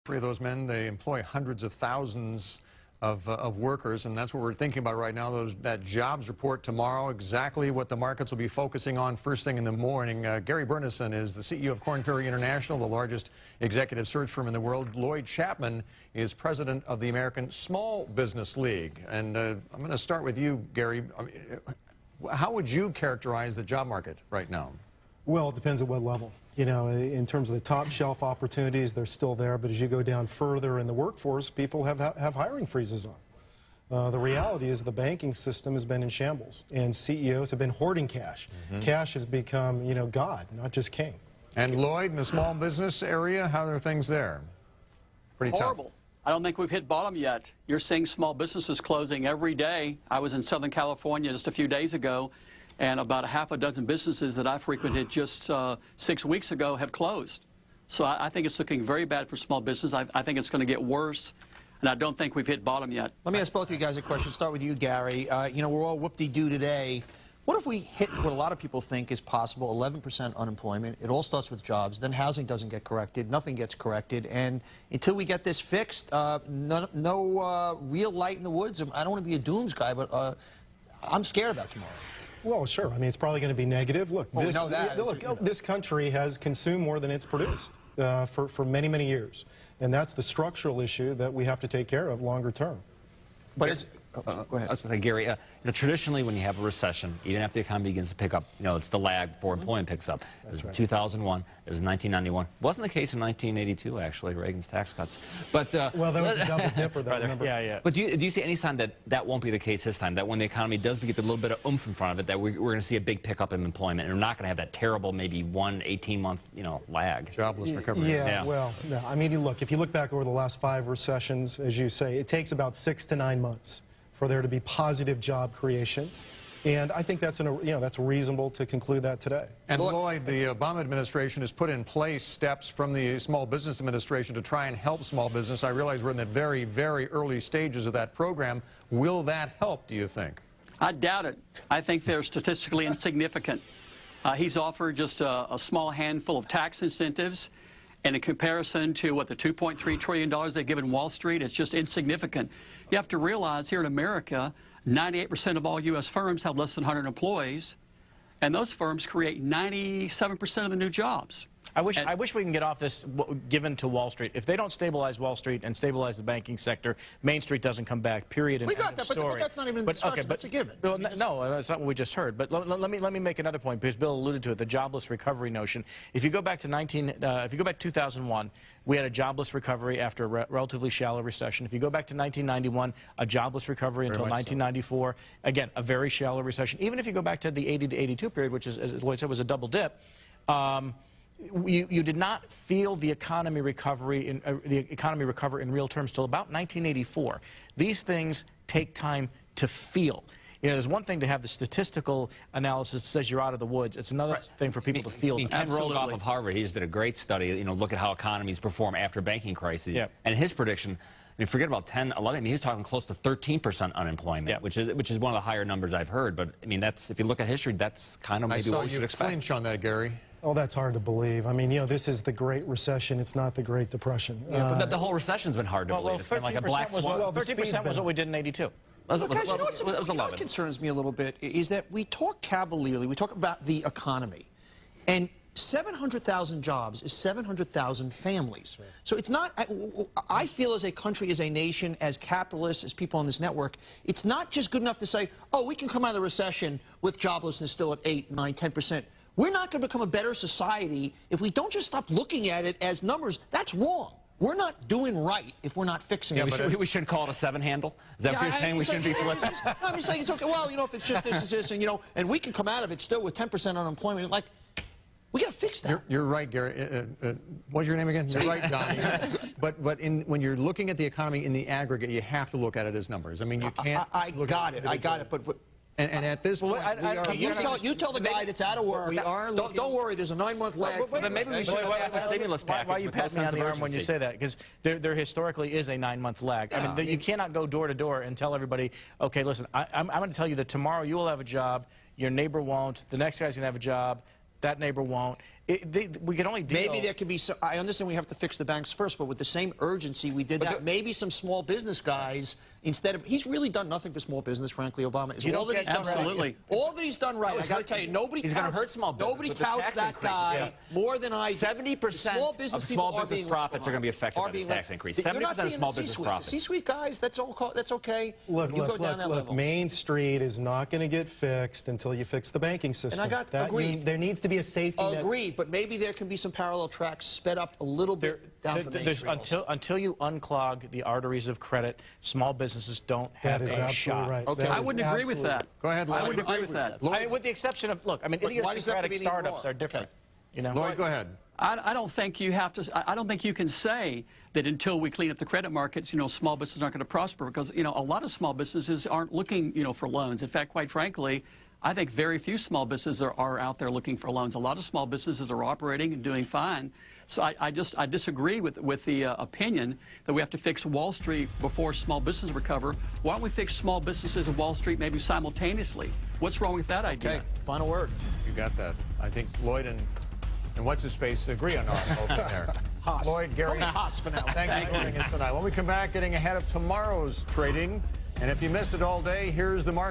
Three of those men, they employ hundreds of thousands of workers, and that's what we're thinking about right now, that jobs report tomorrow, exactly what the markets will be focusing on first thing in the morning. Gary Burnison is the CEO of Korn Ferry International, the largest executive search firm in the world. Lloyd Chapman is president of the American Small Business League. And I'm going to start with you, Gary. How would you characterize the job market right now? Well, it depends at what level. You know, in terms of the top shelf opportunities, they're still there, but as you go down further in the workforce, people have hiring freezes on. The reality is the banking system has been in shambles, and CEOs have been hoarding cash. Cash has become, you know, God, not just king. And Lloyd, in the small business area, how are things there? Pretty Horrible. tough. I don't think we've hit bottom yet. You're seeing small businesses closing every day. I was in Southern California just a few days ago, and about a half a dozen businesses that I frequented just 6 weeks ago have closed. So I think it's looking very bad for small business. I think it's going to get worse, and I don't think we've hit bottom yet. Let me ask both of you guys a question. Start with you, Gary. You know, we're all whoop-de-doo today. What if we hit what a lot of people think is possible, 11% unemployment? It all starts with jobs. Then housing doesn't get corrected. Nothing gets corrected. And until we get this fixed, no real light in the woods. I don't want to be a dooms guy, but I'm scared about tomorrow. Well, sure. I mean, it's probably going to be negative. Look, this country has consumed more than it's produced for many, many years. And that's the structural issue that we have to take care of longer term. But it's... go ahead. I was going to say, Gary, you know, traditionally when you have a recession, even after the economy begins to pick up, you know, it's the lag before employment picks up. That's right. 2001, it was 1991. Wasn't the case in 1982, actually, Reagan's tax cuts. But well, there was a double dipper, though, remember? Yeah. But do you see any sign that that won't be the case this time, that when the economy does get a little bit of oomph in front of it, that we're going to see a big pickup in employment, and we're not going to have that terrible, maybe 18-month, you know, lag? Jobless recovery. Yeah, well, no. I mean, look, if you look back over the last 5 recessions, as you say, it takes about 6 to 9 months for there to be positive job creation. And I think that's, that's reasonable to conclude that today. And Lloyd, the Obama administration has put in place steps from the Small Business Administration to try and help small business. I realize we're in the very, very early stages of that program. Will that help, do you think? I doubt it. I think they're statistically insignificant. He's offered just a small handful of tax incentives. And in comparison to what the $2.3 trillion they give in Wall Street, it's just insignificant. You have to realize here in America, 98% of all U.S. firms have less than 100 employees, and those firms create 97% of the new jobs. I wish we can get off this given to Wall Street. If they don't stabilize Wall Street and stabilize the banking sector, Main Street doesn't come back, period. We got that, but that's not even in the discussion. Okay, that's a given. Well, no, that's not what we just heard. But let me make another point, because Bill alluded to it, the jobless recovery notion. If you go back to 2001, we had a jobless recovery after a relatively shallow recession. If you go back to 1991, a jobless recovery until 1994. Again, a very shallow recession. Even if you go back to the 80 to 82 period, which, is, as Lloyd said, was a double dip, you did not feel the economy recover in real terms till about 1984. These things take time to feel. You know, there's one thing to have the statistical analysis that says you're out of the woods. It's another thing for people to feel. Ken Rogoff of Harvard, he just did a great study, you know, look at how economies perform after banking crises. Yep. And his prediction, I mean, forget about 10, 11, I mean, he's talking close to 13% unemployment, yep, which is one of the higher numbers I've heard. But, I mean, that's, if you look at history, that's kind of maybe what we should expect. I saw you flinch on that, Gary. Oh, that's hard to believe. I mean, you know, this is the Great Recession. It's not the Great Depression. Yeah, but the whole recession's been hard to believe. It's been like a black swan. 13% was what we did in 82. Guys, you know what concerns me a little bit is that we talk cavalierly, we talk about the economy, and 700,000 jobs is 700,000 families. Right. So it's not, I feel as a country, as a nation, as capitalists, as people on this network, it's not just good enough to say, oh, we can come out of the recession with joblessness still at 8, 9, 10%. We're not going to become a better society if we don't just stop looking at it as numbers. That's wrong. We're not doing right if we're not fixing it. We should call it a 7-handle? Is that what you're saying? We shouldn't be flipping? No, I'm just saying it's okay. Well, you know, if it's just this, and, you know, and we can come out of it still with 10% unemployment. Like, we got to fix that. You're right, Gary. What's your name again? You're right, Donnie. but when you're looking at the economy in the aggregate, you have to look at it as numbers. I mean, you can't. I got it. But and at this point, you tell the guy that's out of work. Don't worry, there's a 9-month lag. Then maybe we should pass a stimulus package. Why you pat me on the arm when you say that? Because there historically is a 9-month lag. Yeah, I mean, you cannot go door to door and tell everybody, okay, listen, I'm going to tell you that tomorrow you will have a job, your neighbor won't, the next guy's going to have a job, that neighbor won't. we can only deal. Maybe there could be some, I understand we have to fix the banks first, but with the same urgency we did that, maybe some small business guys, instead of, he's really done nothing for small business, frankly, Obama. Is all that he's done right. All that he's done right. I got to tell you, nobody he's going to hurt small business. Nobody touts that guy more than I do. 70% of small business profits are going to be affected by this tax increase. 70% of small business profits. C-suite guys, that's okay. Look, Main Street is not going to get fixed until you fix the banking system. And I got agreed. There needs to be a safety net. Agreed, but maybe there can be some parallel tracks sped up a little bit down from Main Street. Until you unclog the arteries of credit, small businesses don't have a shot. Right. Okay. I wouldn't agree with that. Go ahead, Lloyd. I wouldn't agree with that. With the exception of, look, I mean, idiosyncratic startups are different. You know? Lloyd, go ahead. I don't think you have to. I don't think you can say that until we clean up the credit markets, small businesses aren't going to prosper, because a lot of small businesses aren't looking, for loans. In fact, quite frankly, I think very few small businesses are out there looking for loans. A lot of small businesses are operating and doing fine. So I disagree with the opinion that we have to fix Wall Street before small businesses recover. Why don't we fix small businesses and Wall Street maybe simultaneously? What's wrong with that idea? Okay, final word. You got that. I think Lloyd and what's his face agree on our open there. Haas. Lloyd, Gary, Haas for now. Thanks for joining us tonight. When we come back, getting ahead of tomorrow's trading, and if you missed it all day, here's the market.